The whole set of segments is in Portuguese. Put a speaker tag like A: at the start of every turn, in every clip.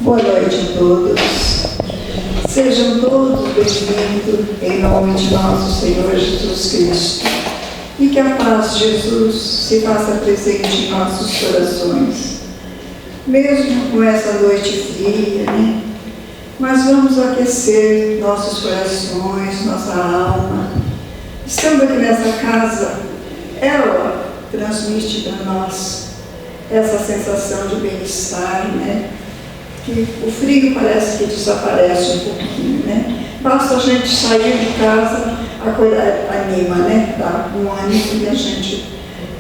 A: Boa noite a todos. Sejam todos bem-vindos em nome de nosso Senhor Jesus Cristo. E que a paz de Jesus se faça presente em nossos corações. Mesmo com essa noite fria, né? Mas vamos aquecer nossos corações, nossa alma. Estando aqui nessa casa, ela transmite para nós essa sensação de bem-estar, né? Que o frio parece que desaparece um pouquinho, né? Basta a gente sair de casa, a coisa anima, né? Dá um ânimo e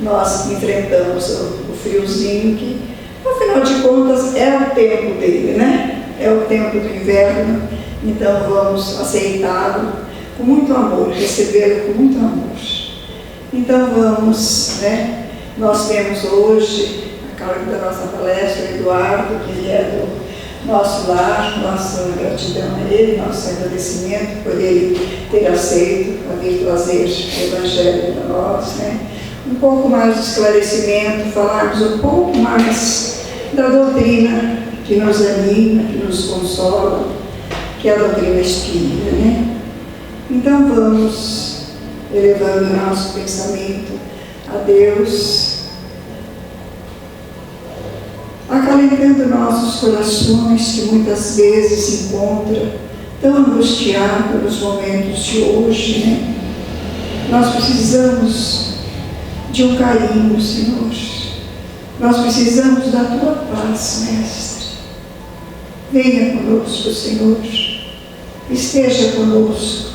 A: nós enfrentamos o friozinho que, afinal de contas, é o tempo dele, né? É o tempo do inverno, então vamos aceitá-lo com muito amor, recebê-lo com muito amor. Então vamos, né? Nós temos hoje, a cargo da nossa palestra, o Eduardo, que ele é do nosso lar, nossa gratidão a ele, nosso agradecimento por ele ter aceito a vir trazer o Evangelho para nós, né? Um pouco mais de esclarecimento, falarmos um pouco mais da doutrina que nos anima, que nos consola, que é a doutrina espírita, né? Então vamos elevando o nosso pensamento a Deus, acalentando nossos corações que muitas vezes se encontram tão angustiados nos momentos de hoje, né? Nós precisamos de um carinho, Senhor. Nós precisamos da Tua paz, Mestre. Venha conosco, Senhor. Esteja conosco.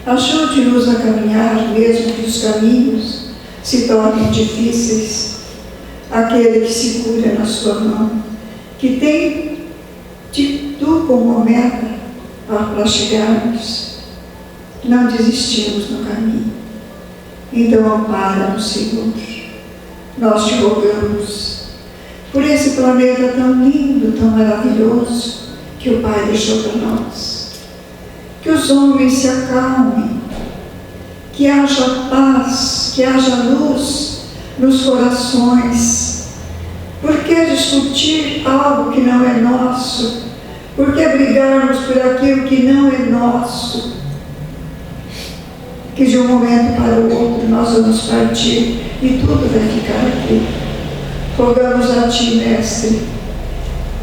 A: Ajude-nos a caminhar, mesmo que os caminhos se tornem difíceis. Aquele que segura na sua mão, que tem Tu como meta para chegarmos, não desistimos no caminho. Então ampara-nos, Senhor. Nós te rogamos por esse planeta tão lindo, tão maravilhoso que o Pai deixou para nós. Que os homens se acalmem, que haja paz, que haja luz nos corações. Por que discutir algo que não é nosso? Por que brigarmos por aquilo que não é nosso? Que de um momento para o outro nós vamos partir e tudo vai ficar aqui. Rogamos a Ti, Mestre,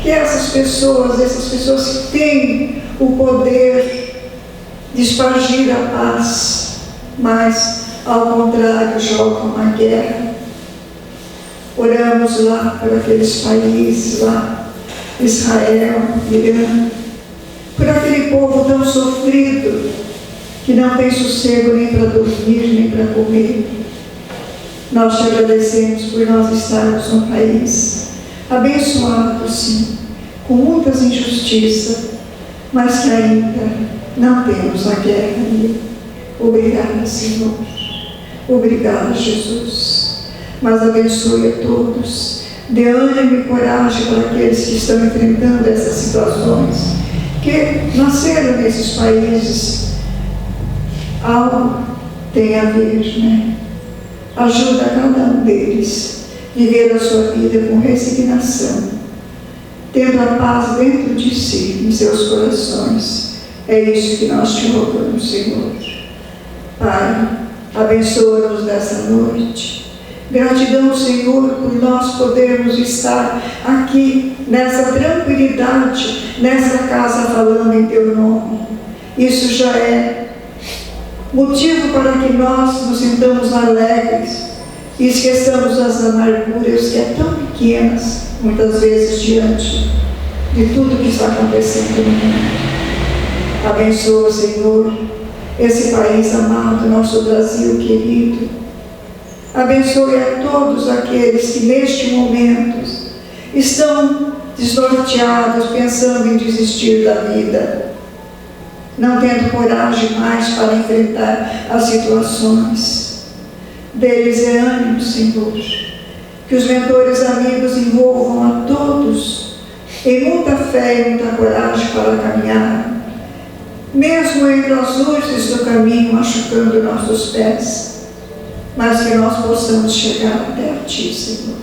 A: que essas pessoas que têm o poder de espargir a paz, mas ao contrário jogam a guerra. Oramos lá por aqueles países lá, Israel, Irã, por aquele povo tão sofrido, que não tem sossego nem para dormir, nem para comer. Nós te agradecemos por nós estarmos num país abençoado, sim, com muitas injustiças, mas que ainda não temos a guerra ali. Obrigada, Senhor. Obrigada, Jesus. Mas abençoe a todos, dê ânimo e coragem para aqueles que estão enfrentando essas situações, que nasceram nesses países. Algo tem a ver, né? Ajuda cada um deles a viver a sua vida com resignação, tendo a paz dentro de si, em seus corações. É isso que nós te rogamos, Senhor. Pai, abençoa-nos nessa noite. Gratidão, Senhor, por nós podermos estar aqui nessa tranquilidade, nessa casa falando em Teu nome. Isso já é motivo para que nós nos sintamos alegres e esqueçamos as amarguras que é tão pequenas, muitas vezes, diante de tudo que está acontecendo no mundo. Abençoa, Senhor, esse país amado, nosso Brasil querido. Abençoe a todos aqueles que neste momento estão desnorteados, pensando em desistir da vida, não tendo coragem mais para enfrentar as situações. Deles é ânimo, Senhor. Que os mentores amigos envolvam a todos em muita fé e muita coragem para caminhar, mesmo entre as luzes do caminho machucando nossos pés, mas que nós possamos chegar até a Ti, Senhor.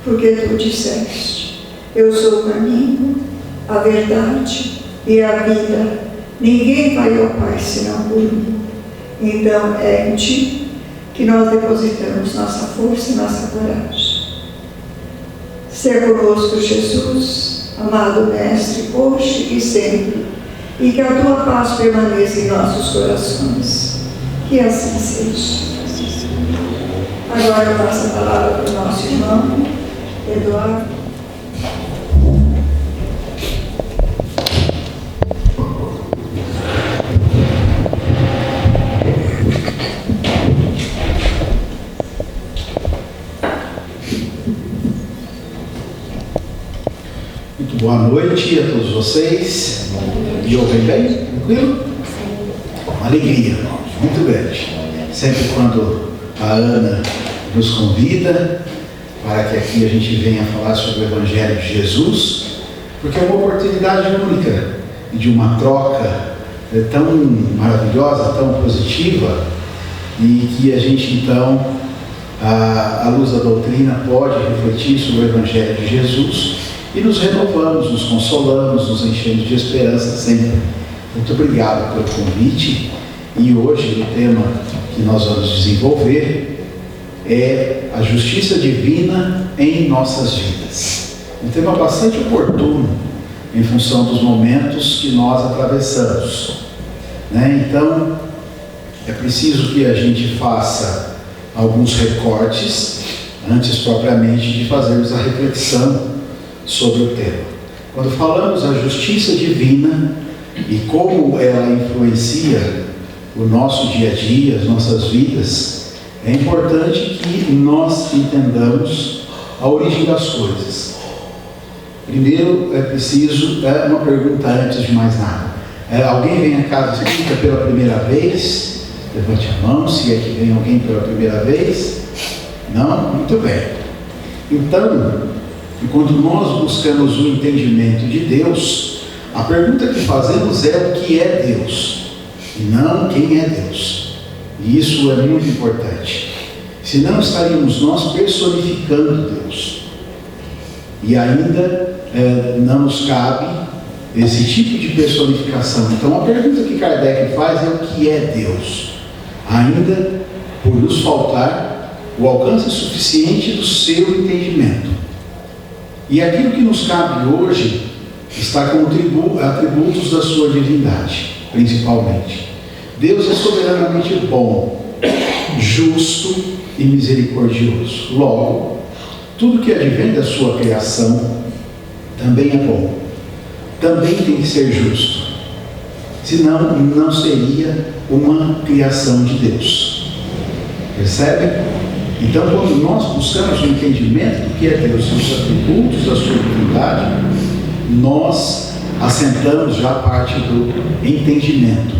A: Porque Tu disseste Eu sou o caminho, a verdade e a vida. Ninguém vai ao Pai senão por mim. Então é em Ti que nós depositamos nossa força e nossa coragem. Seja conosco, Jesus, amado Mestre, hoje e sempre, e que a Tua paz permaneça em nossos corações. Que assim seja. Agora eu passo a palavra para o nosso irmão, Eduardo.
B: Boa noite a todos vocês. Me ouvem bem? Tranquilo? Uma alegria muito grande. Sempre quando a Ana nos convida para que aqui a gente venha falar sobre o Evangelho de Jesus, porque é uma oportunidade única de uma troca tão maravilhosa, tão positiva, e que a gente então, à luz da doutrina, pode refletir sobre o Evangelho de Jesus. E nos renovamos, nos consolamos, nos enchemos de esperança sempre. Muito obrigado pelo convite. E hoje o tema que nós vamos desenvolver é a justiça divina em nossas vidas. Um tema bastante oportuno em função dos momentos que nós atravessamos, né? Então, é preciso que a gente faça alguns recortes antes propriamente de fazermos a reflexão sobre o tema. Quando falamos da justiça divina e como ela influencia o nosso dia a dia, as nossas vidas, é importante que nós entendamos a origem das coisas. Primeiro é preciso, uma pergunta antes de mais nada. Alguém vem a casa espírita pela primeira vez? Levante a mão, se é que vem alguém pela primeira vez. Não? Muito bem. Então, enquanto nós buscamos o entendimento de Deus, a pergunta que fazemos é o que é Deus, e não quem é Deus. E isso é muito importante. Senão estaríamos nós personificando Deus. E ainda não nos cabe esse tipo de personificação. Então a pergunta que Kardec faz é o que é Deus. Ainda por nos faltar o alcance suficiente do seu entendimento. E aquilo que nos cabe hoje está com atributos da sua divindade, principalmente. Deus é soberanamente bom, justo e misericordioso. Logo, tudo que advém da sua criação também é bom, também tem que ser justo. Senão, não seria uma criação de Deus. Percebe? Então, quando nós buscamos o entendimento do que é Deus e os atributos da sua divindade, nós assentamos já a parte do entendimento.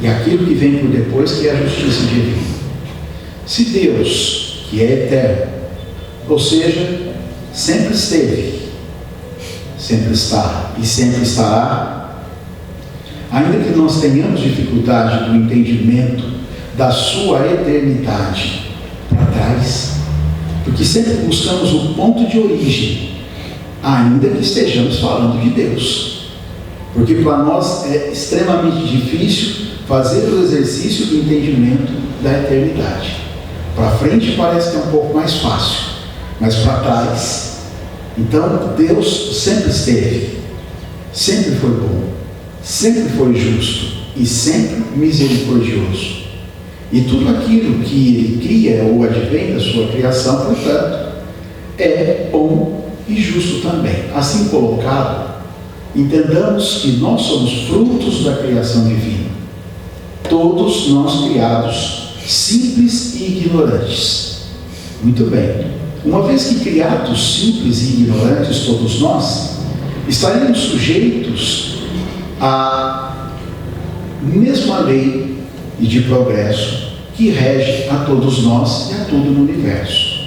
B: E aquilo que vem por depois, que é a justiça divina. Se Deus, que é eterno, ou seja, sempre esteve, sempre está e sempre estará, ainda que nós tenhamos dificuldade do entendimento da sua eternidade, para trás, porque sempre buscamos o ponto de origem, ainda que estejamos falando de Deus, porque para nós é extremamente difícil fazer o exercício do entendimento da eternidade. Para frente parece que é um pouco mais fácil, mas para trás, então Deus sempre esteve, sempre foi bom, sempre foi justo e sempre misericordioso. E tudo aquilo que Ele cria ou advém da sua criação, portanto, é bom e justo também. Assim colocado, entendamos que nós somos frutos da criação divina. Todos nós criados simples e ignorantes. Muito bem. Uma vez que criados simples e ignorantes, todos nós, estaremos sujeitos à mesma lei e de progresso que rege a todos nós e a tudo no universo.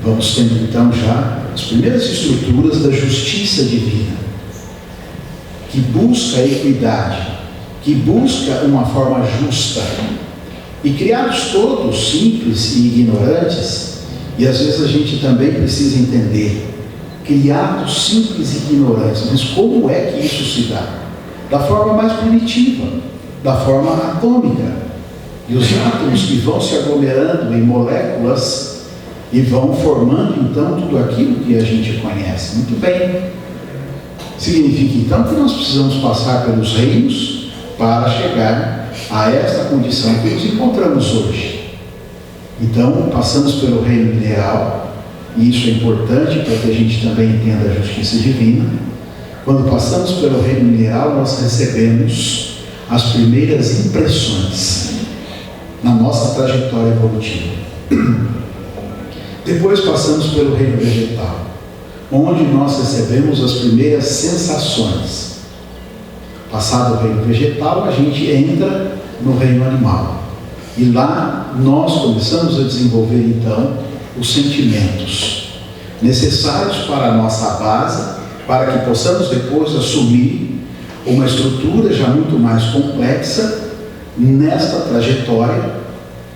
B: Vamos tendo então já as primeiras estruturas da justiça divina, que busca a equidade, que busca uma forma justa. E criados todos simples e ignorantes, e às vezes a gente também precisa entender criados simples e ignorantes. Mas como é que isso se dá? Da forma mais primitiva, da forma atômica. E os átomos que vão se aglomerando em moléculas e vão formando então tudo aquilo que a gente conhece. Muito bem. Significa então que nós precisamos passar pelos reinos para chegar a esta condição que nos encontramos hoje. Então, passamos pelo reino mineral, e isso é importante para que a gente também entenda a justiça divina. Quando passamos pelo reino mineral, nós recebemos as primeiras impressões na nossa trajetória evolutiva. Depois passamos pelo reino vegetal, onde nós recebemos as primeiras sensações. Passado o reino vegetal, a gente entra no reino animal. E lá nós começamos a desenvolver então os sentimentos necessários para a nossa base, para que possamos depois assumir uma estrutura já muito mais complexa nesta trajetória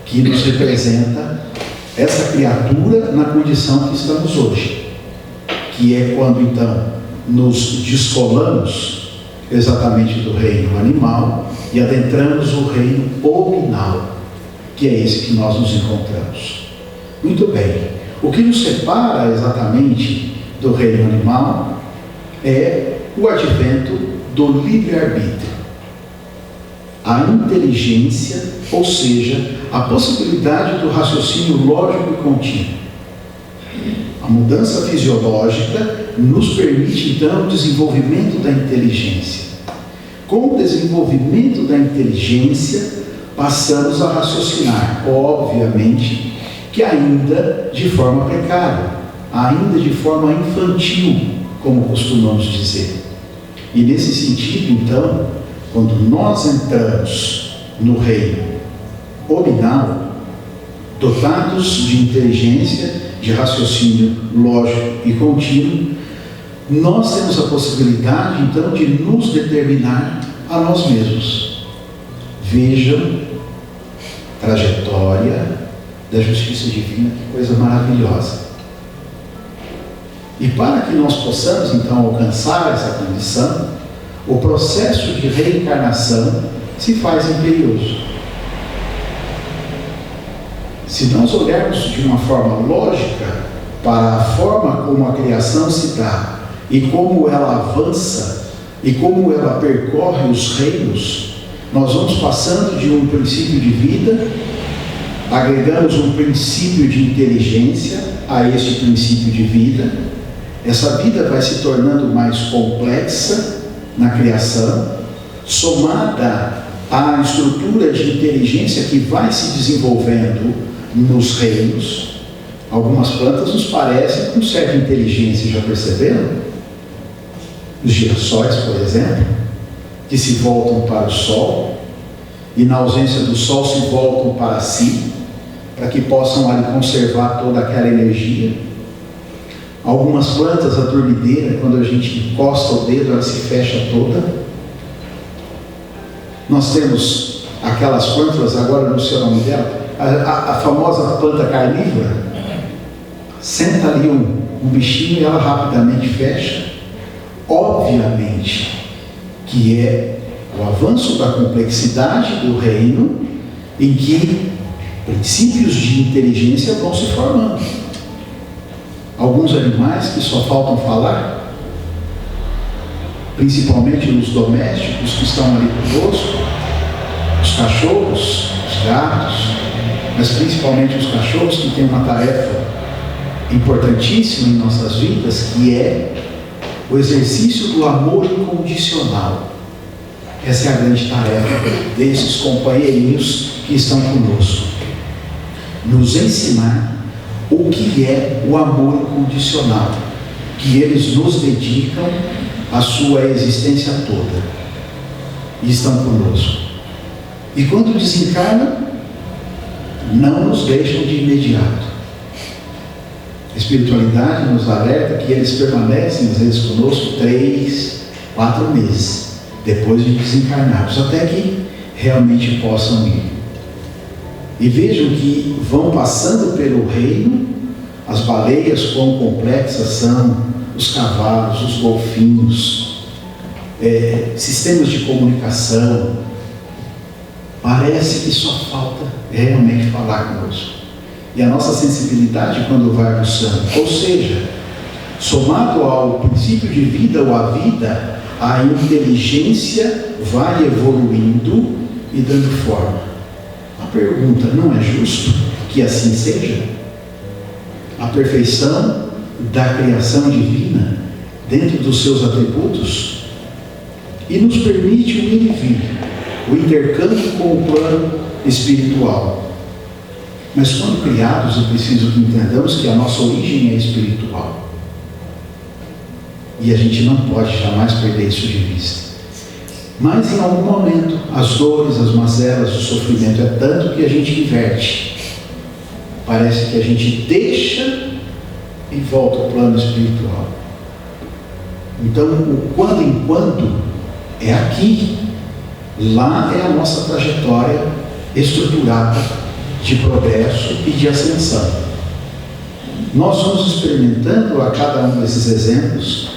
B: que nos representa essa criatura na condição que estamos hoje, que é quando então nos descolamos exatamente do reino animal e adentramos o reino hominal, que é esse que nós nos encontramos. Muito bem, o que nos separa exatamente do reino animal é o advento do livre-arbítrio, a inteligência, ou seja, a possibilidade do raciocínio lógico e contínuo. A mudança fisiológica nos permite então o desenvolvimento da inteligência. Com o desenvolvimento da inteligência, passamos a raciocinar, obviamente, que ainda de forma precária, ainda de forma infantil, como costumamos dizer. E nesse sentido, então, quando nós entramos no reino hominal, dotados de inteligência, de raciocínio lógico e contínuo, nós temos a possibilidade, então, de nos determinar a nós mesmos. Vejam, trajetória da justiça divina, que coisa maravilhosa. E para que nós possamos, então, alcançar essa condição, o processo de reencarnação se faz imperioso. Se nós olharmos de uma forma lógica para a forma como a criação se dá e como ela avança e como ela percorre os reinos, nós vamos passando de um princípio de vida, agregamos um princípio de inteligência a este princípio de vida. Essa vida vai se tornando mais complexa na criação, somada à estrutura de inteligência que vai se desenvolvendo nos reinos. Algumas plantas nos parecem com certa inteligência, já perceberam? Os girassóis, por exemplo, que se voltam para o sol e na ausência do sol se voltam para si, para que possam ali conservar toda aquela energia. Algumas plantas, a dormideira, quando a gente encosta o dedo, ela se fecha toda. Nós temos aquelas plantas, agora não sei o nome dela, a famosa planta carnívora. Senta ali um bichinho e ela rapidamente fecha. Obviamente que é o avanço da complexidade do reino em que princípios de inteligência vão se formando. Alguns animais que só faltam falar, principalmente os domésticos que estão ali conosco, os cachorros, os gatos, mas principalmente os cachorros, que têm uma tarefa importantíssima em nossas vidas, que é o exercício do amor incondicional. Essa é a grande tarefa desses companheirinhos que estão conosco. Nos ensinar o que é o amor incondicional, que eles nos dedicam a sua existência toda e estão conosco. E quando desencarnam, não nos deixam de imediato. A espiritualidade nos alerta que eles permanecem, às vezes, conosco 3, 4 meses, depois de desencarnados, até que realmente possam ir. E vejam que vão passando pelo reino, as baleias, quão complexas são os cavalos, os golfinhos, sistemas de comunicação. Parece que só falta realmente falar conosco. E a nossa sensibilidade, quando vai aguçando, ou seja, somado ao princípio de vida ou à vida, a inteligência vai evoluindo e dando forma. A pergunta: não é justo que assim seja? A perfeição da criação divina dentro dos seus atributos e nos permite o ir e vir, o intercâmbio com o plano espiritual. Mas quando criados, é preciso que entendamos que a nossa origem é espiritual. E a gente não pode jamais perder isso de vista. Mas em algum momento, as dores, as mazelas, o sofrimento é tanto que a gente inverte. Parece que a gente deixa e volta ao plano espiritual. Então, o quando em quando é aqui. Lá é a nossa trajetória estruturada de progresso e de ascensão. Nós vamos experimentando a cada um desses exemplos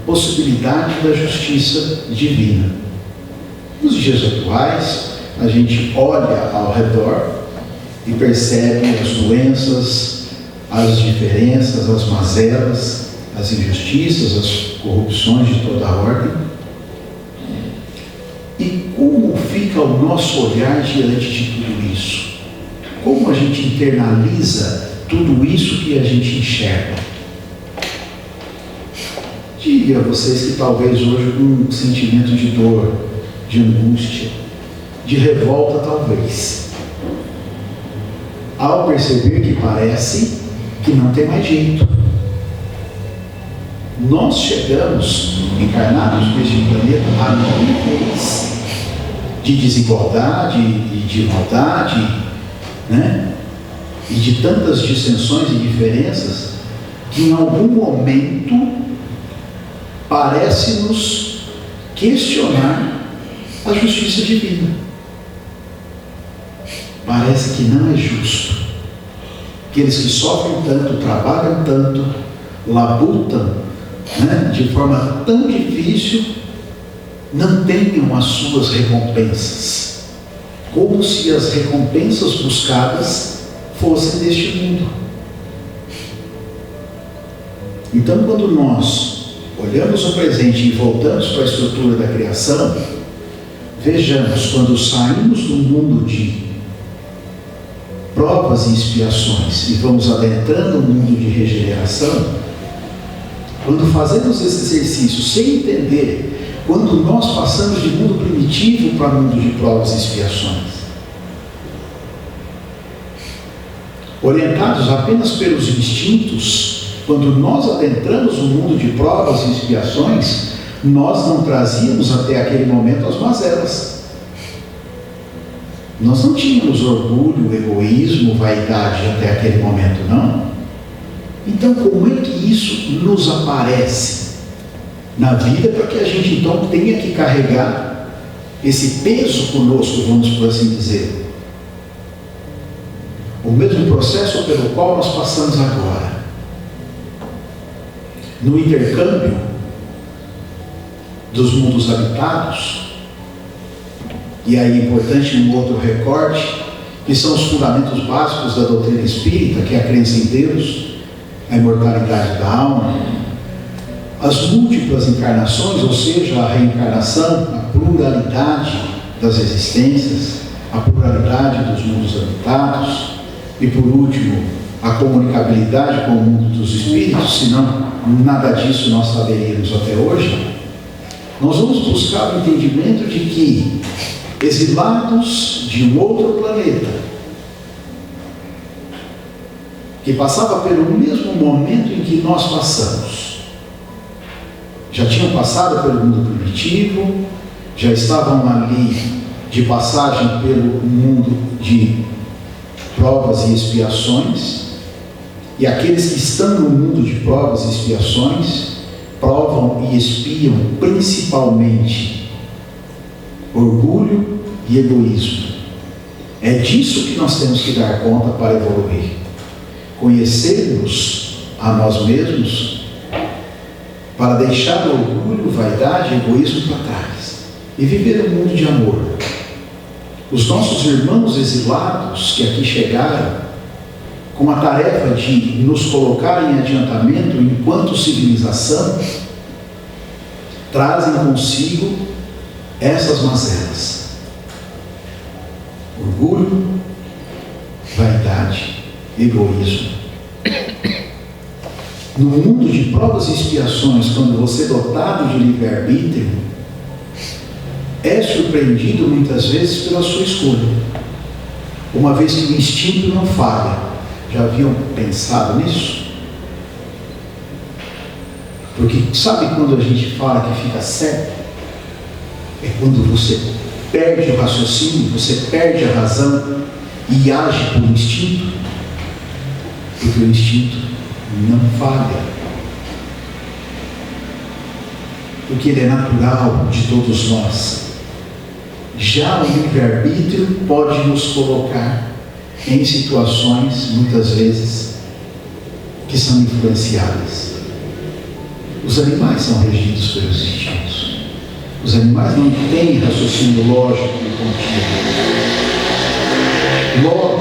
B: a possibilidade da justiça divina. Nos dias atuais, a gente olha ao redor e percebe as doenças, as diferenças, as mazelas, as injustiças, as corrupções de toda a ordem. E como fica o nosso olhar diante de tudo isso? Como a gente internaliza tudo isso que a gente enxerga? Diga a vocês que talvez hoje com um sentimento de dor, de angústia, de revolta talvez, ao perceber que parece que não tem mais jeito. Nós chegamos, encarnados neste planeta, a níveis de desigualdade e de maldade, né? E de tantas dissensões e diferenças, que em algum momento parece-nos questionar a justiça divina. Parece que não é justo. Aqueles que sofrem tanto, trabalham tanto, labutam, né, de forma tão difícil, não tenham as suas recompensas, como se as recompensas buscadas fossem deste mundo. Então, quando nós olhamos o presente e voltamos para a estrutura da criação, vejamos, quando saímos do mundo de provas e expiações e vamos adentrando o mundo de regeneração, quando fazemos esse exercício sem entender, quando nós passamos de mundo primitivo para mundo de provas e expiações, orientados apenas pelos instintos, quando nós adentramos o mundo de provas e expiações, nós não trazíamos até aquele momento as mazelas. Nós não tínhamos orgulho, egoísmo, vaidade até aquele momento, não. Então, como é que isso nos aparece na vida para que a gente então tenha que carregar esse peso conosco, vamos por assim dizer? O mesmo processo pelo qual nós passamos agora. No intercâmbio dos mundos habitados, e aí é importante um outro recorte, que são os fundamentos básicos da doutrina espírita, que é a crença em Deus, a imortalidade da alma, as múltiplas encarnações, ou seja, a reencarnação, a pluralidade das existências, a pluralidade dos mundos habitados, e por último, a comunicabilidade com o mundo dos espíritos, senão nada disso nós saberíamos até hoje. Nós vamos buscar o entendimento de que, exilados de um outro planeta, que passava pelo mesmo momento em que nós passamos, já tinham passado pelo mundo primitivo, já estavam ali de passagem pelo mundo de provas e expiações, e aqueles que estão no mundo de provas e expiações provam e expiam principalmente orgulho e egoísmo. É disso que nós temos que dar conta para evoluir. Conhecermos a nós mesmos para deixar orgulho, vaidade e egoísmo para trás e viver um mundo de amor. Os nossos irmãos exilados que aqui chegaram, com a tarefa de nos colocar em adiantamento enquanto civilização, trazem consigo essas mazelas: orgulho, vaidade, egoísmo. No mundo de provas e expiações, quando você é dotado de livre-arbítrio, é surpreendido muitas vezes pela sua escolha, uma vez que o instinto não falha. Já haviam pensado nisso? Porque sabe quando a gente fala que fica certo? É quando você perde o raciocínio, você perde a razão e age por instinto, porque o instinto não falha, porque ele é natural de todos nós. Já o livre-arbítrio pode nos colocar em situações, muitas vezes, que são influenciadas. Os animais são regidos pelos instintos. Os animais não têm raciocínio lógico e contínuo. Logo,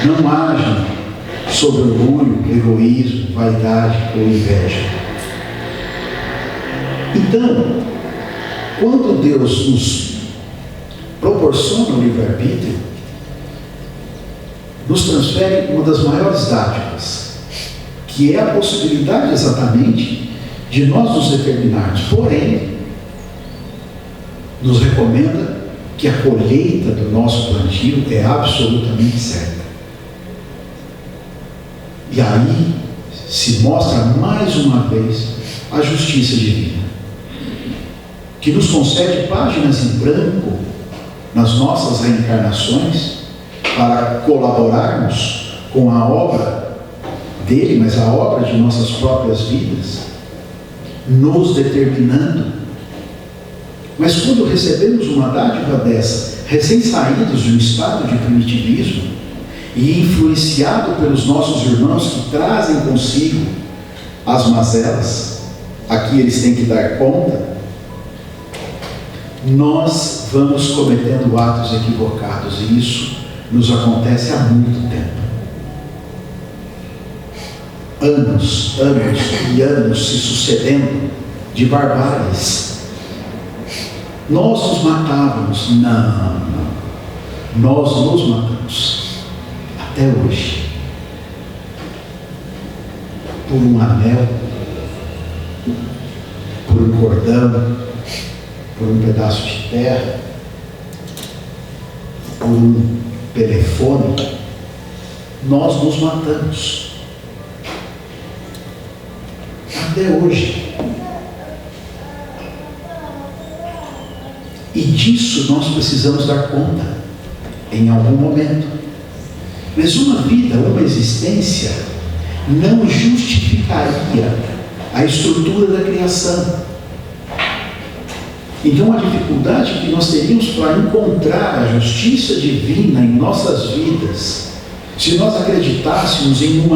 B: não agem sobre orgulho, egoísmo, vaidade ou inveja. Então, quando Deus nos proporciona o livre-arbítrio, nos transfere uma das maiores dádivas, que é a possibilidade exatamente de nós nos determinarmos. Porém, nos recomenda que a colheita do nosso plantio é absolutamente certa. E aí se mostra mais uma vez a justiça divina, que nos concede páginas em branco nas nossas reencarnações para colaborarmos com a obra dele, mas a obra de nossas próprias vidas, nos determinando. Mas quando recebemos uma dádiva dessa, recém-saídos de um estado de primitivismo e influenciado pelos nossos irmãos que trazem consigo as mazelas, aqui eles têm que dar conta, nós vamos cometendo atos equivocados, e isso nos acontece há muito tempo. Anos e anos se sucedendo de barbáries. Nós nos matávamos. Não. Nós nos matamos. Até hoje. Por um anel, por um cordão, por um pedaço de terra, por um telefone, nós nos matamos. Até hoje. E disso nós precisamos dar conta em algum momento. Mas uma vida, uma existência, não justificaria a estrutura da criação. Então a dificuldade que nós teríamos para encontrar a justiça divina em nossas vidas, se nós acreditássemos em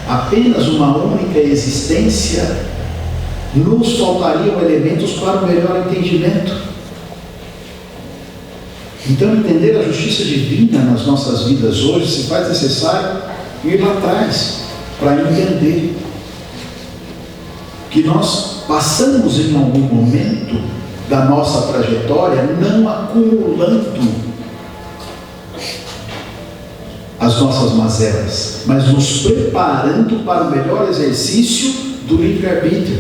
B: apenas uma única existência, nos faltariam elementos para o melhor entendimento. Então entender a justiça divina nas nossas vidas hoje se faz necessário ir lá atrás para entender que nós passamos em algum momento da nossa trajetória não acumulando as nossas mazelas, mas nos preparando para o melhor exercício do livre-arbítrio,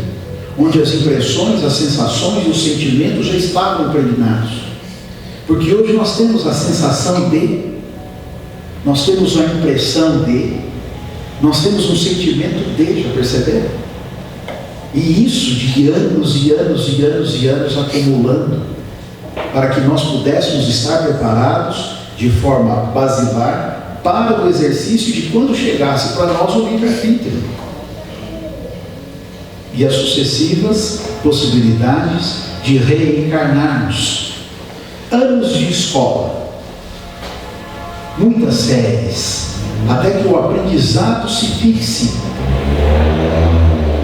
B: onde as impressões, as sensações e os sentimentos já estavam impregnados. Porque hoje nós temos a sensação de, nós temos a impressão de, nós temos um sentimento de, já perceberam? E isso de anos e anos e anos e anos acumulando, para que nós pudéssemos estar preparados de forma basilar para o exercício de quando chegasse para nós o livre-arbítrio e as sucessivas possibilidades de reencarnarmos. Anos de escola, muitas séries, até que o aprendizado se fixe.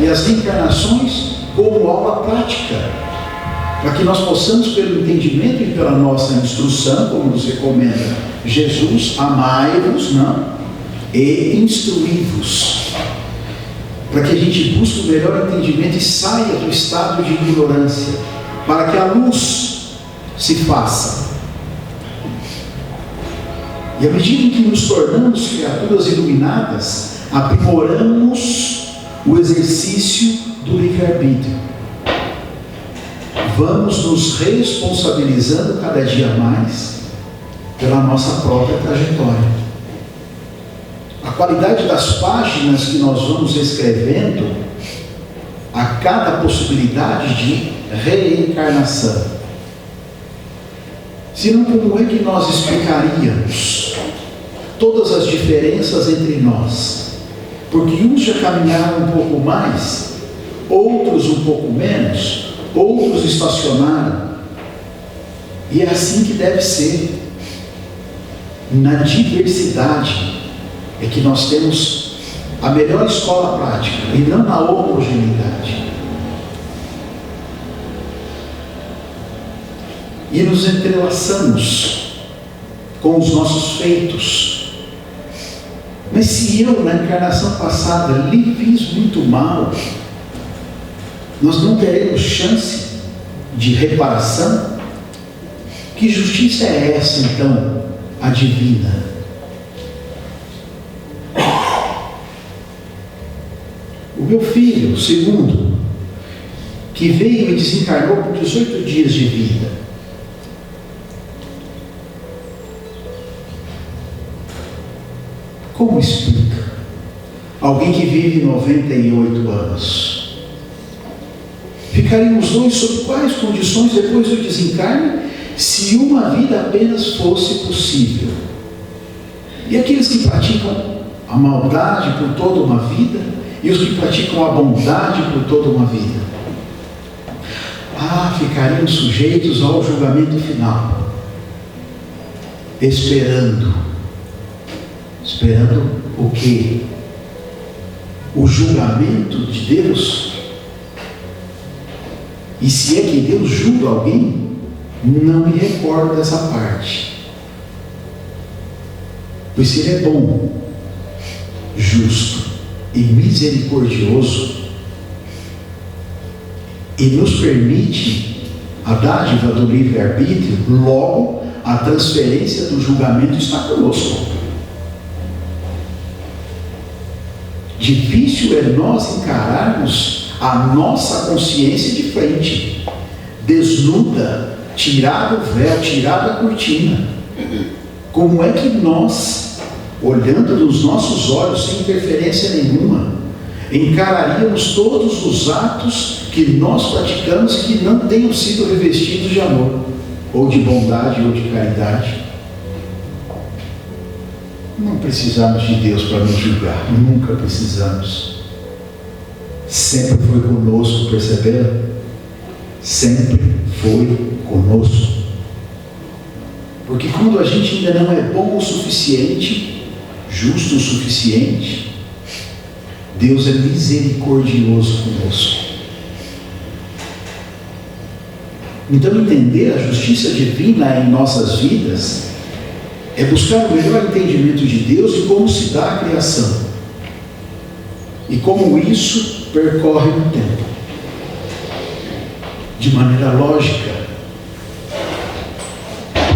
B: e as reencarnações como aula prática, para que nós possamos, pelo entendimento e pela nossa instrução, como nos recomenda Jesus, amai-vos, e instruí-vos, para que a gente busque o melhor entendimento e saia do estado de ignorância, para que a luz se faça. E à medida em que nos tornamos criaturas iluminadas, aprimoramos o exercício do livre-arbítrio. Vamos nos responsabilizando cada dia mais pela nossa própria trajetória. A qualidade das páginas que nós vamos escrevendo a cada possibilidade de reencarnação. Senão, como é que nós explicaríamos todas as diferenças entre nós? Porque uns já caminharam um pouco mais, outros um pouco menos, outros estacionaram. E é assim que deve ser. Na diversidade é que nós temos a melhor escola prática, e não na homogeneidade. E nos entrelaçamos com os nossos feitos. Mas se eu, na encarnação passada, lhe fiz muito mal, nós não teremos chance de reparação? Que justiça é essa, então, a divina? O meu filho, o segundo, que veio e desencarnou por 18 dias de vida, como explica alguém que vive 98 anos? Ficariam os dois sob quais condições depois do desencarne, se uma vida apenas fosse possível? E aqueles que praticam a maldade por toda uma vida, e os que praticam a bondade por toda uma vida? Ficariam sujeitos ao julgamento final, esperando o quê? O julgamento de Deus. E se é que Deus julga alguém, não me recordo dessa parte. Pois se Ele é bom, justo e misericordioso, e nos permite a dádiva do livre-arbítrio, logo a transferência do julgamento está conosco. Difícil é nós encararmos a nossa consciência de frente, desnuda, tirado o véu, tirado a cortina. Como é que nós, olhando nos nossos olhos, sem interferência nenhuma, encararíamos todos os atos que nós praticamos que não tenham sido revestidos de amor, ou de bondade, ou de caridade? Não precisamos de Deus para nos julgar, nunca precisamos. Sempre foi conosco, perceberam? Sempre foi conosco. Porque quando a gente ainda não é bom o suficiente, justo o suficiente, Deus é misericordioso conosco. Então, entender a justiça divina em nossas vidas é buscar o melhor entendimento de Deus e como se dá a criação, e como isso percorre o tempo, de maneira lógica.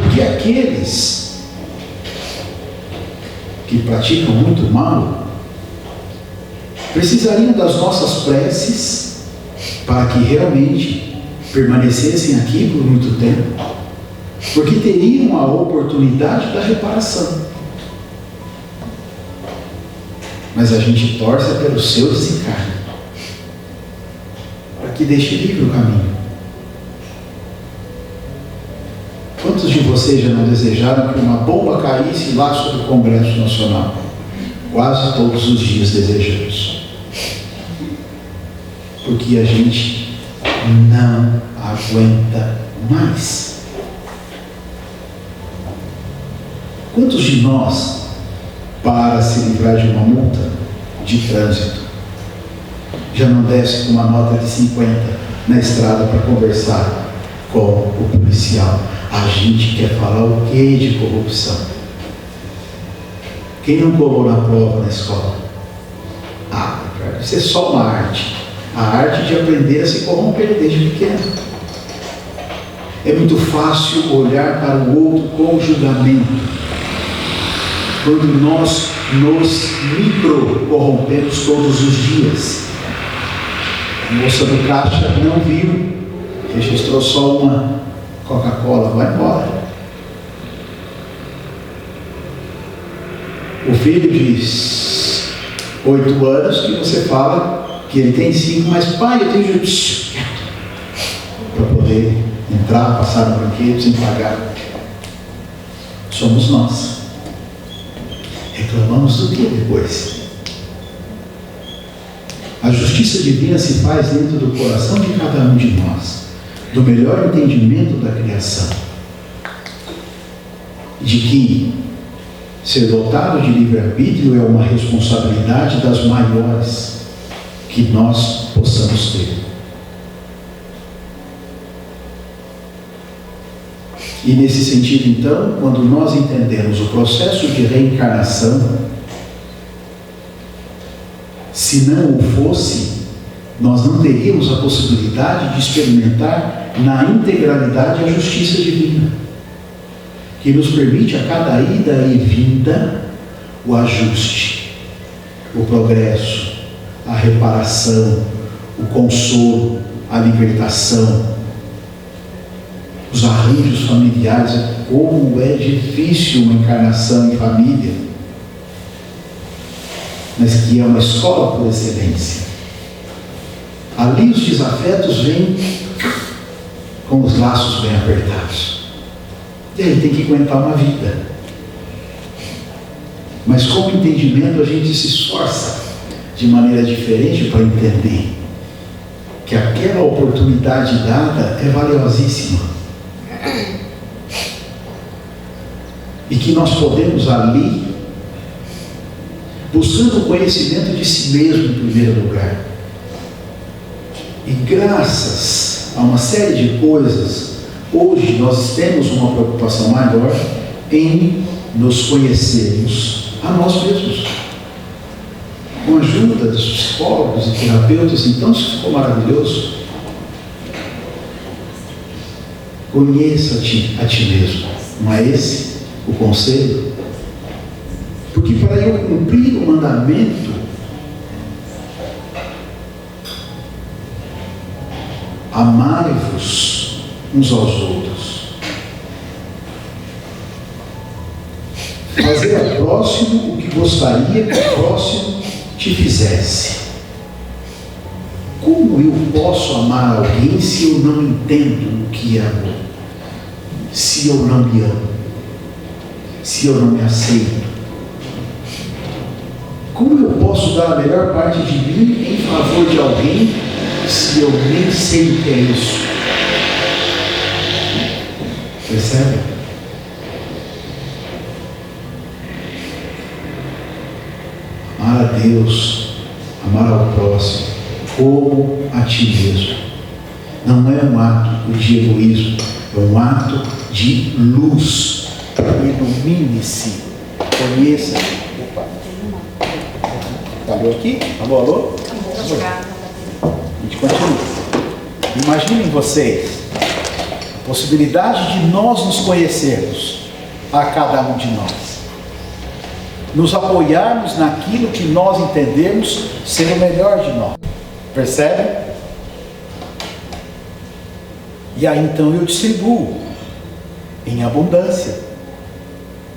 B: Porque aqueles que praticam muito mal precisariam das nossas preces para que realmente permanecessem aqui por muito tempo, porque teriam a oportunidade da reparação. Mas a gente torce pelo seu desencarne, para que deixe livre o caminho. Quantos de vocês já não desejaram que uma bomba caísse lá sobre o Congresso Nacional? Quase todos os dias desejamos. Porque a gente não aguenta mais. Quantos de nós, para se livrar de uma multa de trânsito, já não desce com uma nota de 50 na estrada para conversar com o policial. A gente quer falar o que de corrupção? Quem não colou na prova na escola? Isso é só uma arte. A arte de aprender a se corromper desde pequeno. É muito fácil olhar para o outro com julgamento. Quando nós nos micro-corrompemos todos os dias. A moça do caixa não viu, registrou só uma Coca-Cola, vai embora. O filho diz 8 anos que você fala que ele tem 5, mas pai, eu tenho para poder entrar, passar no brinquedo sem pagar. Somos nós. Reclamamos do que depois? A justiça divina se faz dentro do coração de cada um de nós, do melhor entendimento da criação, de que ser dotado de livre-arbítrio é uma responsabilidade das maiores que nós possamos ter. E nesse sentido, então, quando nós entendemos o processo de reencarnação, se não o fosse, nós não teríamos a possibilidade de experimentar na integralidade a justiça divina, que nos permite a cada ida e vinda o ajuste, o progresso, a reparação, o consolo, a libertação, os arranjos familiares. Como é difícil uma encarnação em família, mas que é uma escola por excelência. Ali os desafetos vêm com os laços bem apertados. E aí tem que aguentar uma vida. Mas com o entendimento a gente se esforça de maneira diferente para entender que aquela oportunidade dada é valiosíssima. E que nós podemos ali, buscando o conhecimento de si mesmo em primeiro lugar, e graças a uma série de coisas, hoje nós temos uma preocupação maior em nos conhecermos a nós mesmos. Com a ajuda dos psicólogos e terapeutas, então isso ficou maravilhoso. Conheça-te a ti mesmo. Não é esse o conselho? Porque para eu cumprir o mandamento, amai-vos uns aos outros, fazer ao próximo o que gostaria que o próximo te fizesse. Como eu posso amar alguém se eu não entendo o que é amor? Se eu não me amo? Se eu não me aceito? Como eu posso dar a melhor parte de mim em favor de alguém se eu nem sei o que é isso? Percebe? Amar a Deus, amar ao próximo, como a ti mesmo. Não é um ato de egoísmo, é um ato de luz. Ilumine-se, conheça. Opa. Parou aqui? Alô, alô? A gente continua. Imaginem vocês a possibilidade de nós nos conhecermos, a cada um de nós, nos apoiarmos naquilo que nós entendemos ser o melhor de nós. Percebem? E aí então eu distribuo em abundância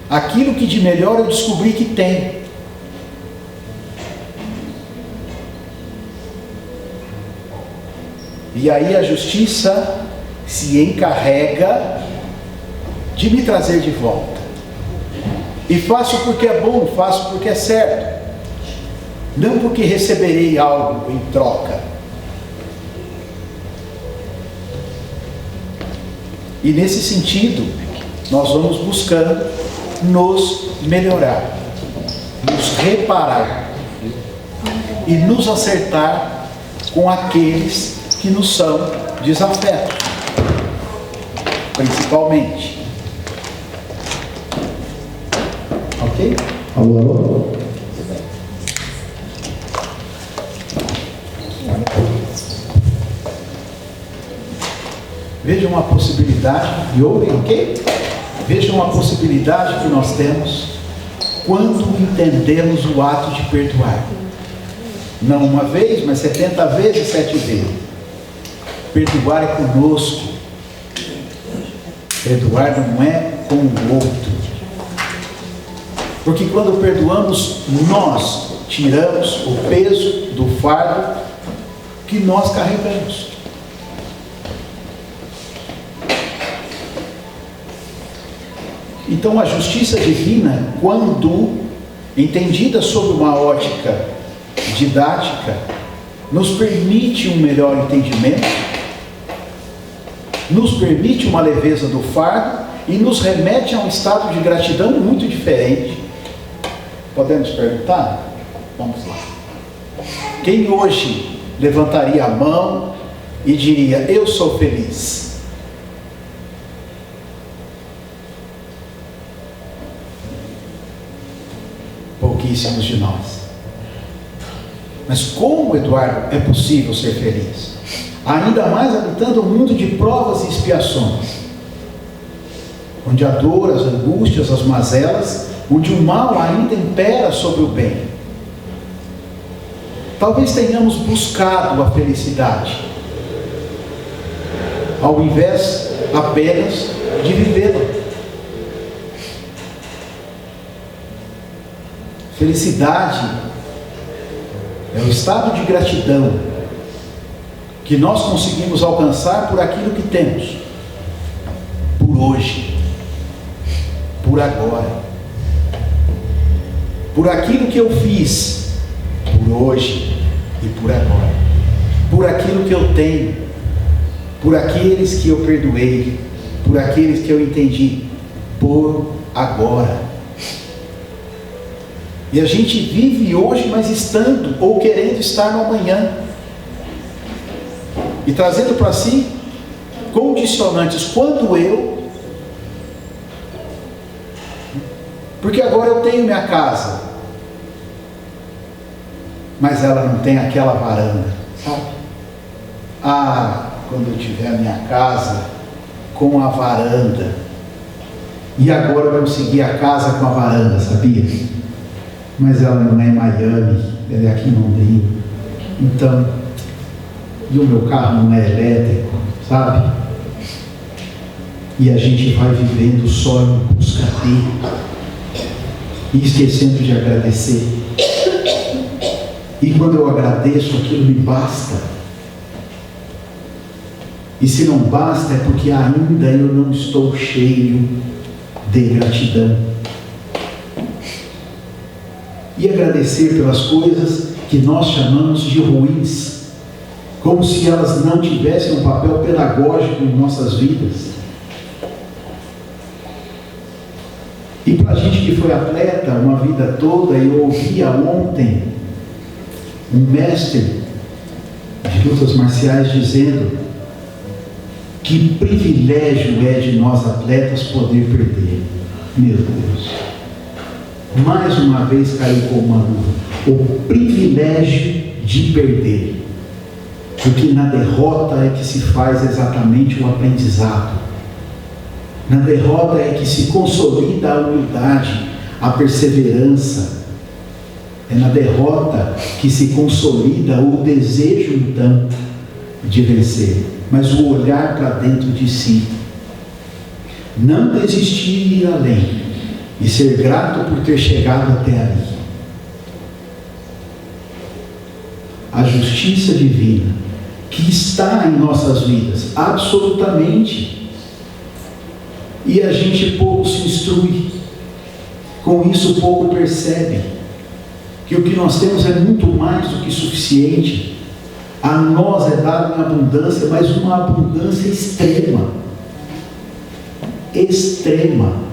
B: aquilo que de melhor eu descobri que tem. E aí a justiça se encarrega de me trazer de volta. E faço porque é bom, faço porque é certo. Não porque receberei algo em troca. E nesse sentido, nós vamos buscando nos melhorar, nos reparar e nos acertar com aqueles que nos são desafetos, principalmente. Ok?
C: Alô, alô?
B: Veja uma possibilidade, e ouvem, ok? Veja uma possibilidade que nós temos quando entendemos o ato de perdoar. Não uma vez, mas 70 vezes, 7 vezes. Perdoar é conosco. Perdoar não é com o outro. Porque quando perdoamos, nós tiramos o peso do fardo que nós carregamos. Então a justiça divina, quando entendida sob uma ótica didática, nos permite um melhor entendimento, nos permite uma leveza do fardo e nos remete a um estado de gratidão muito diferente. Podemos perguntar? Vamos lá. Quem hoje levantaria a mão e diria: eu sou feliz? Pouquíssimos de nós. Mas como, Eduardo, é possível ser feliz? Ainda mais habitando um mundo de provas e expiações, onde a dor, as angústias, as mazelas, onde o mal ainda impera sobre o bem. Talvez tenhamos buscado a felicidade, ao invés apenas de vivê-la. Felicidade é o estado de gratidão que nós conseguimos alcançar por aquilo que temos, por hoje, por agora, por aquilo que eu fiz, por hoje e por agora, por aquilo que eu tenho, por aqueles que eu perdoei, por aqueles que eu entendi, por agora. E a gente vive hoje, mas estando ou querendo estar no amanhã. E trazendo para si condicionantes. Quando eu... Porque agora eu tenho minha casa, mas ela não tem aquela varanda, sabe? Ah, quando eu tiver a minha casa com a varanda. E agora eu consegui a casa com a varanda, sabia? Mas ela não é em Miami, ela é aqui em Londrina. Então, e o meu carro não é elétrico, sabe? E a gente vai vivendo só em busca dele, e esquecendo de agradecer. E quando eu agradeço, aquilo me basta. E se não basta, é porque ainda eu não estou cheio de gratidão. E agradecer pelas coisas que nós chamamos de ruins, como se elas não tivessem um papel pedagógico em nossas vidas. E para a gente que foi atleta uma vida toda, eu ouvia ontem um mestre de lutas marciais dizendo que privilégio é de nós atletas poder perder. Meu Deus! Mais uma vez caiu como uma luva. O privilégio de perder. Porque na derrota é que se faz exatamente o aprendizado. Na derrota é que se consolida a humildade, a perseverança. É na derrota que se consolida o desejo, então, de vencer. Mas o olhar para dentro de si. Não desistir e ir além. E ser grato por ter chegado até ali. A justiça divina que está em nossas vidas, absolutamente. E a gente pouco se instrui. Com isso pouco percebe que o que nós temos é muito mais do que suficiente. A nós é dado em abundância, mas uma abundância extrema. Extrema.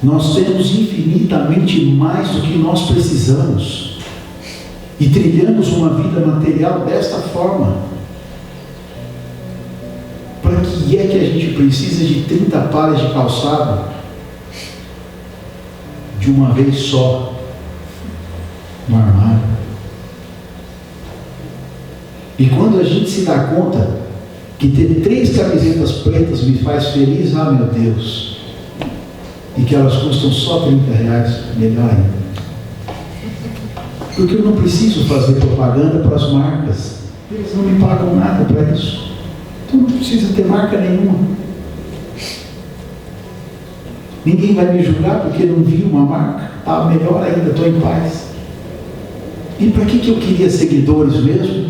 B: Nós temos infinitamente mais do que nós precisamos. e trilhamos uma vida material desta forma. Para que é que a gente precisa de 30 pares de calçado de uma vez só no armário? E quando a gente se dá conta que ter 3 camisetas pretas me faz feliz, ah, meu Deus, e que elas custam só R$30, melhor ainda. Porque eu não preciso fazer propaganda para as marcas, eles não me pagam nada para isso. Então não precisa ter marca nenhuma. Ninguém vai me julgar porque não vi uma marca. Ah, melhor ainda, estou em paz. E para que eu queria seguidores mesmo?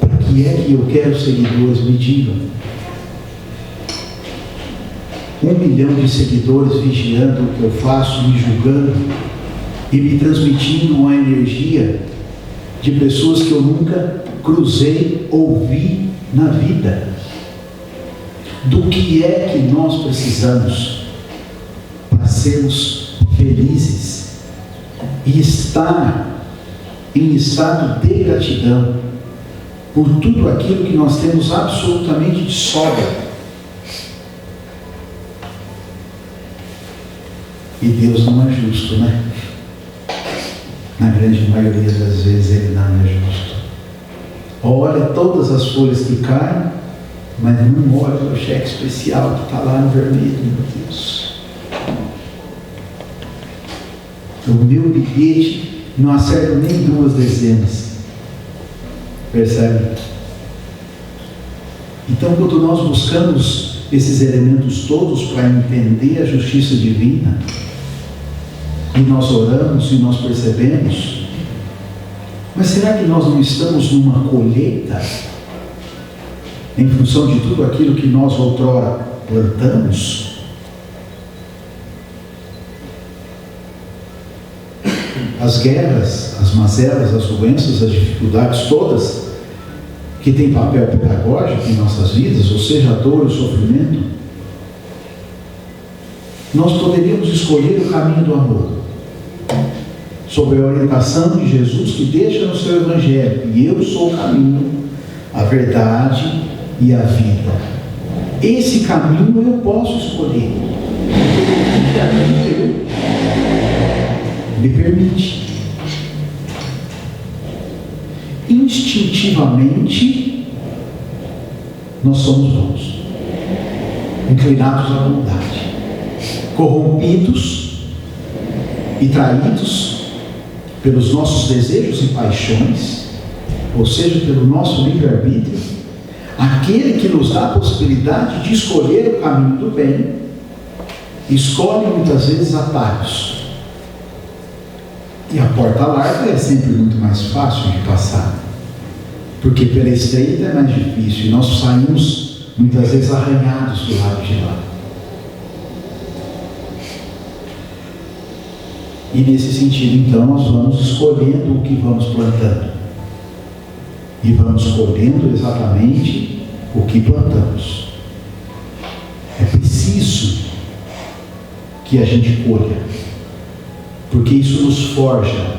B: Para que é que eu quero seguidores? Me digam. 1 milhão de seguidores vigiando o que eu faço, me julgando e me transmitindo uma energia de pessoas que eu nunca cruzei ou vi na vida. Do que é que nós precisamos para sermos felizes e estar em estado de gratidão por tudo aquilo que nós temos absolutamente de sobra? E Deus não é justo, né? Na grande maioria das vezes Ele não é justo. Olha todas as folhas que caem, mas não olha o cheque especial que está lá no vermelho, meu Deus. O meu bilhete não acerta nem 2 dezenas. Percebe? Então, quando nós buscamos esses elementos todos para entender a justiça divina, e nós oramos e nós percebemos, mas será que nós não estamos numa colheita em função de tudo aquilo que nós outrora plantamos? As guerras, as mazelas, as doenças, as dificuldades todas que têm papel pedagógico em nossas vidas, ou seja, a dor e o sofrimento, nós poderíamos escolher o caminho do amor, sob a orientação de Jesus, que deixa no seu Evangelho: e eu sou o caminho, a verdade e a vida. Esse caminho eu posso escolher, porque eu me permite. Instintivamente nós somos bons, inclinados à bondade, corrompidos e traídos pelos nossos desejos e paixões, ou seja, pelo nosso livre-arbítrio. Aquele que nos dá a possibilidade de escolher o caminho do bem, escolhe muitas vezes atalhos. E a porta larga é sempre muito mais fácil de passar, porque pela estreita é mais difícil, e nós saímos muitas vezes arranhados do lado de lá. E nesse sentido, então, nós vamos escolhendo o que vamos plantando. E vamos colhendo exatamente o que plantamos. É preciso que a gente colha, porque isso nos forja.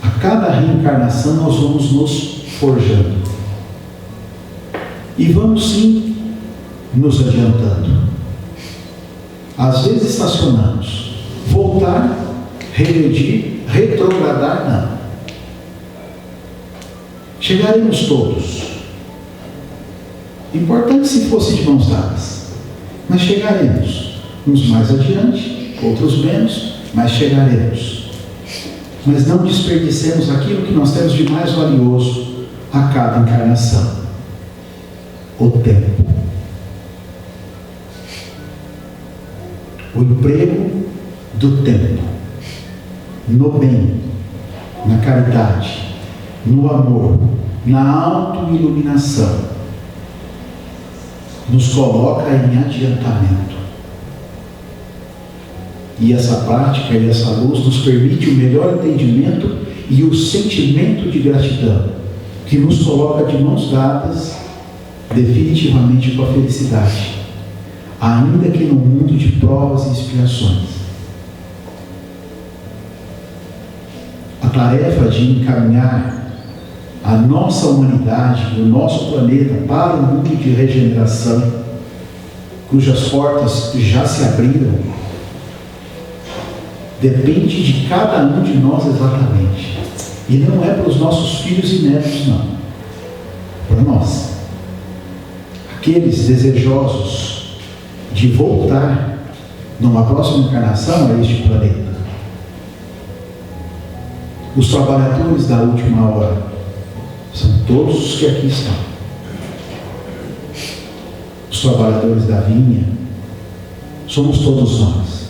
B: A cada reencarnação nós vamos nos forjando. E vamos sim nos adiantando. Às vezes estacionamos. Voltar, regredir, retrogradar, não. Chegaremos todos. Importante se fosse de mãos dadas. Mas chegaremos. Uns mais adiante, outros menos, mas chegaremos. Mas não desperdicemos aquilo que nós temos de mais valioso a cada encarnação: o tempo. O emprego do tempo no bem, na caridade, no amor, na autoiluminação, nos coloca em adiantamento. E essa prática e essa luz nos permite o melhor entendimento e o sentimento de gratidão, que nos coloca de mãos dadas definitivamente com a felicidade, ainda que no mundo de provas e expiações. tarefa de encaminhar a nossa humanidade, o nosso planeta para um mundo de regeneração, cujas portas já se abriram, depende de cada um de nós exatamente. E não é para os nossos filhos e netos, não. Para nós. Aqueles desejosos de voltar numa próxima encarnação a este planeta. Os trabalhadores da última hora são todos os que aqui estão. Os trabalhadores da vinha somos todos nós.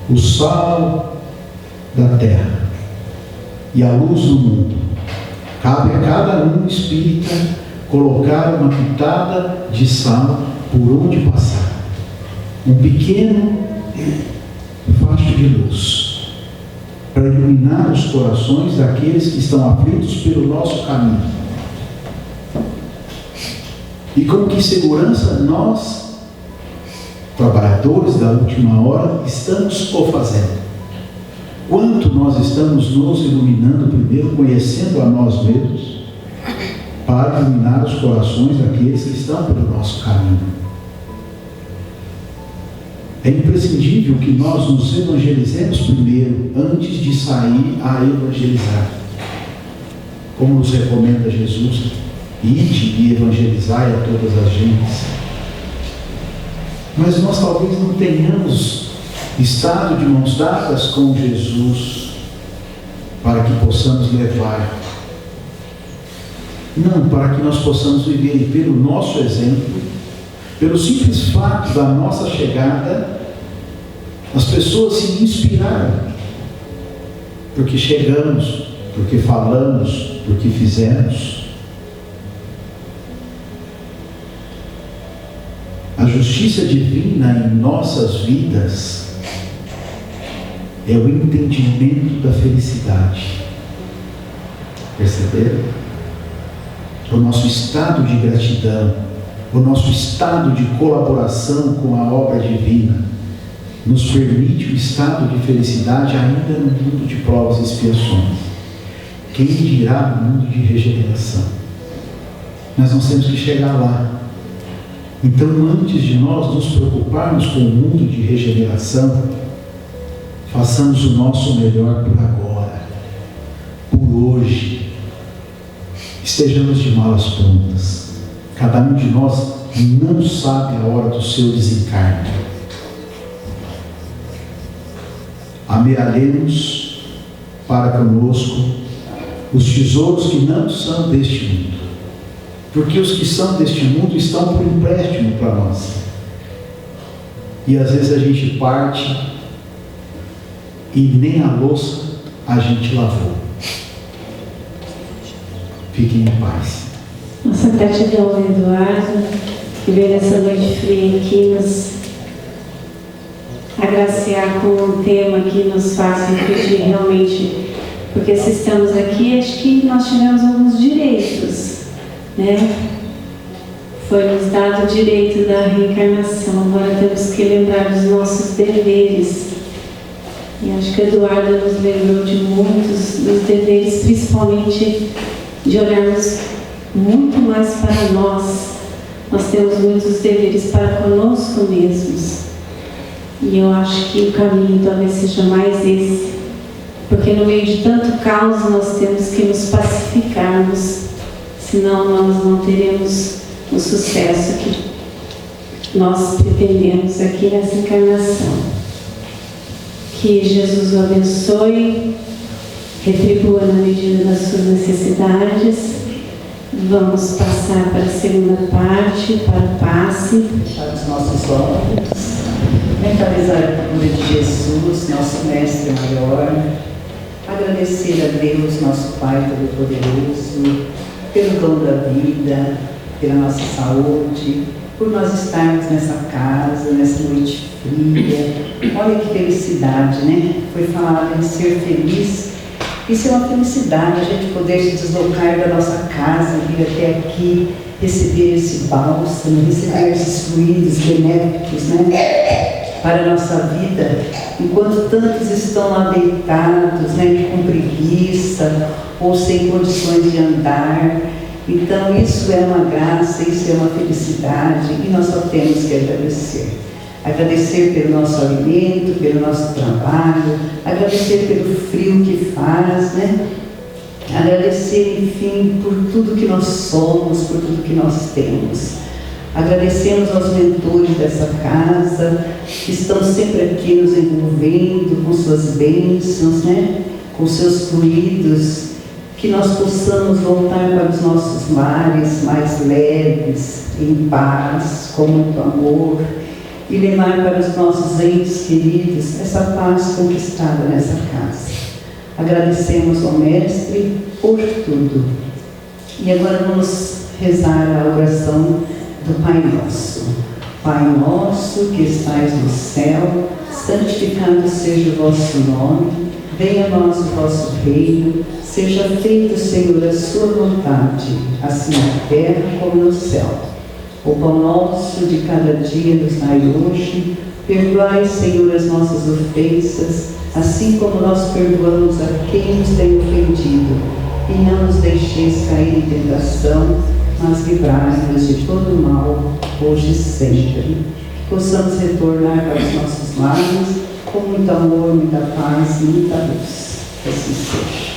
B: O sal da terra e a luz do mundo. Cabe a cada um espírita colocar uma pitada de sal por onde passar. Um pequeno facho de luz para iluminar os corações daqueles que estão aflitos pelo nosso caminho. E com que segurança nós, trabalhadores da última hora, estamos o fazendo? Quanto nós estamos nos iluminando primeiro, conhecendo a nós mesmos, para iluminar os corações daqueles que estão pelo nosso caminho. É imprescindível que nós nos evangelizemos primeiro, antes de sair a evangelizar. Como nos recomenda Jesus, ide e evangelizai a todas as gentes. Mas nós talvez não tenhamos estado de mãos dadas com Jesus para que possamos levar. Não, para que nós possamos viver pelo nosso exemplo, pelo simples fato da nossa chegada, as pessoas se inspiraram, porque chegamos, porque falamos, porque fizemos. A justiça divina em nossas vidas é o entendimento da felicidade. Perceberam? O nosso estado de gratidão, o nosso estado de colaboração com a obra divina, nos permite o estado de felicidade ainda no mundo de provas e expiações. Quem dirá no mundo de regeneração? Nós temos que chegar lá. Então, antes de nós nos preocuparmos com o mundo de regeneração, façamos o nosso melhor por agora, por hoje. Estejamos de malas prontas. Cada um de nós não sabe a hora do seu desencarne. Amealhemos para conosco os tesouros que não são deste mundo. Porque os que são deste mundo estão por empréstimo para nós. E às vezes a gente parte e nem a louça a gente lavou. Fiquem em paz.
C: Nossa gratidão, Eduardo, que veio nessa noite fria aqui nos agraciar com um tema que nos faz refletir realmente, porque se estamos aqui, acho que nós tivemos alguns direitos, né? Foi nos dado o direito da reencarnação, agora temos que lembrar dos nossos deveres. E acho que Eduardo nos lembrou de muitos dos deveres, principalmente de olharmos muito mais para nós. Nós temos muitos deveres para conosco mesmos. E eu acho que o caminho talvez seja mais esse. Porque no meio de tanto caos nós temos que nos pacificarmos. Senão nós não teremos o sucesso que nós pretendemos aqui nessa encarnação. Que Jesus o abençoe, retribua na medida das suas necessidades. Vamos passar para a segunda parte, para o passe.
D: Para os nossos óbitos, mentalizar o nome de Jesus, nosso Mestre maior, agradecer a Deus, nosso Pai Todo-Poderoso, pelo dom da vida, pela nossa saúde, por nós estarmos nessa casa, nessa noite fria. Olha que felicidade, né? Foi falado em ser feliz. Isso é uma felicidade, a gente poder se deslocar da nossa casa, vir até aqui, receber esse bálsamo, receber esses fluidos benéficos, né? para a nossa vida, enquanto tantos estão lá deitados, né, com preguiça ou sem condições de andar. Então isso é uma graça, isso é uma felicidade e nós só temos que agradecer. Agradecer pelo nosso alimento, pelo nosso trabalho, agradecer pelo frio que faz, né? Agradecer, enfim, por tudo que nós somos, por tudo que nós temos. Agradecemos aos mentores dessa casa, que estão sempre aqui nos envolvendo com suas bênçãos, né? Com seus fluidos, que nós possamos voltar para os nossos lares mais leves, em paz, com muito amor, e levar para os nossos entes queridos essa paz conquistada nessa casa. Agradecemos ao Mestre por tudo. E agora vamos rezar a oração do Pai Nosso. Pai nosso que estais no céu, santificado seja o vosso nome, venha a nós o vosso reino, seja feito, Senhor, a sua vontade, assim na terra como no céu. O pão nosso de cada dia nos dai hoje, perdoai, Senhor, as nossas ofensas, assim como nós perdoamos a quem nos tem ofendido. E não nos deixeis cair em tentação, mas livrai-nos de todo o mal, hoje e sempre. Que possamos retornar para os nossos lares com muito amor, muita paz e muita luz. Que assim seja.